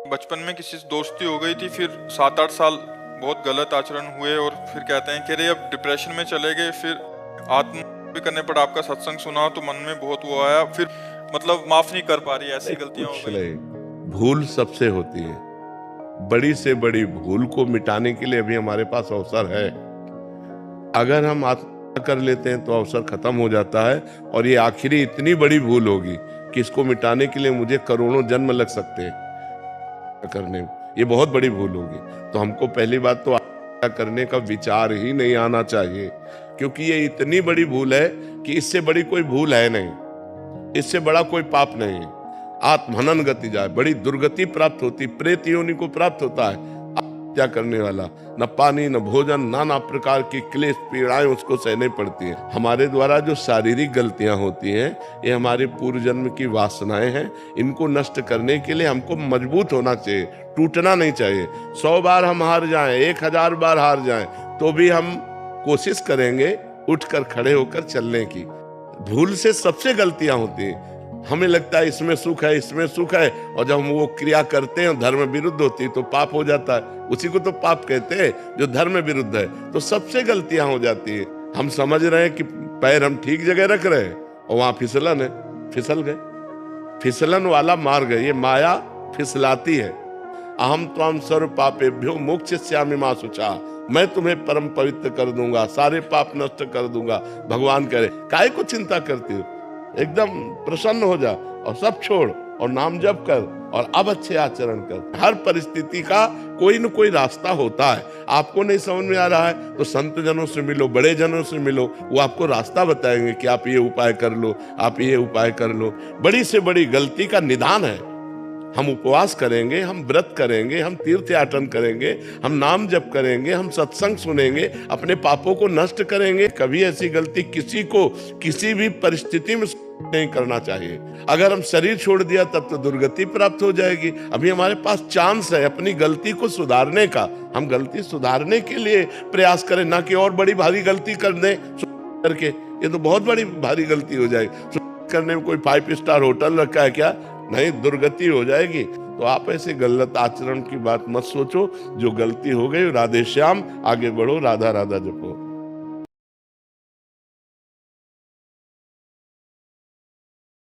बचपन में किसी से दोस्ती हो गई थी, फिर 7-8 साल बहुत गलत आचरण हुए और फिर कहते हैं कि अरे अब डिप्रेशन में चले गए, फिर आत्महत्या भी करने पर आपका सत्संग सुना तो मन में बहुत वो आया, फिर मतलब माफ नहीं कर पा रही, ऐसी गलतियां हो कुछ गई। नहीं, भूल सबसे होती है। बड़ी से बड़ी भूल को मिटाने के लिए अभी हमारे पास अवसर है। अगर हम आत्महत्या कर लेते हैं तो अवसर खत्म हो जाता है, और ये आखिरी इतनी बड़ी भूल होगी कि इसको मिटाने के लिए मुझे करोड़ों जन्म लग सकते हैं करने में। ये बहुत बड़ी भूल होगी। तो हमको पहली बात तो आत्महत्या करने का विचार ही नहीं आना चाहिए, क्योंकि ये इतनी बड़ी भूल है कि इससे बड़ी कोई भूल है नहीं, इससे बड़ा कोई पाप नहीं है। आत्महनन गति जाए, बड़ी दुर्गति प्राप्त होती, प्रेत योनि को प्राप्त होता है आत्महत्या करने वाला। न पानी न भोजन, नाना प्रकार की क्लेश पीड़ाएं उसको सहने पड़ती हैं। हमारे द्वारा जो शारीरिक गलतियां होती हैं, ये हमारे पूर्व जन्म की वासनाएं हैं। इनको नष्ट करने के लिए हमको मजबूत होना चाहिए, टूटना नहीं चाहिए। 100 बार हम हार जाएं, 1000 बार हार जाएं, तो भी हम कोशिश करेंगे उठकर खड़े होकर चलने की। भूल से सबसे गलतियां होती हैं। हमें लगता है इसमें सुख है, इसमें सुख है, और जब हम वो क्रिया करते हैं धर्म विरुद्ध होती है तो पाप हो जाता है। उसी को तो पाप कहते हैं जो धर्म विरुद्ध है। तो सबसे गलतियां हो जाती है। हम समझ रहे हैं कि पैर हम ठीक जगह रख रहे हैं और वहां फिसलन है, फिसल गए। फिसलन वाला मार्ग है, ये माया फिसलाती है। अहम त्वाम सर्व पापेभ्यो मोक्षयिष्यामि मा शुचा, मैं तुम्हें परम पवित्र कर दूंगा, सारे पाप नष्ट कर दूंगा। भगवान कह रहे, काहे को चिंता करती हो, एकदम प्रसन्न हो जा और सब छोड़ और नाम जप कर और अब अच्छे आचरण कर। हर परिस्थिति का कोई न कोई रास्ता होता है। आपको नहीं समझ में आ रहा है तो संत जनों से मिलो, बड़े जनों से मिलो, वो आपको रास्ता बताएंगे कि आप ये उपाय कर लो, आप ये उपाय कर लो। बड़ी से बड़ी गलती का निदान है। हम उपवास करेंगे, हम व्रत करेंगे, हम तीर्थ याटन करेंगे, हम नाम जप करेंगे, हम सत्संग सुनेंगे, अपने पापों को नष्ट करेंगे। कभी ऐसी गलती किसी को किसी भी परिस्थिति में नहीं करना चाहिए। अगर हम शरीर छोड़ दिया तब तो दुर्गति प्राप्त हो जाएगी। अभी हमारे पास चांस है अपनी गलती को सुधारने का। हम गलती सुधारने के लिए प्रयास करें, ना कि और बड़ी भारी गलती कर दें करके। ये तो बहुत बड़ी भारी गलती हो जाएगी। करने में कोई 5 स्टार होटल रखा है क्या? नहीं, दुर्गति हो जाएगी। तो आप ऐसे गलत आचरण की बात मत सोचो। जो गलती हो गई, राधे श्याम, आगे बढ़ो, राधा राधा जपो।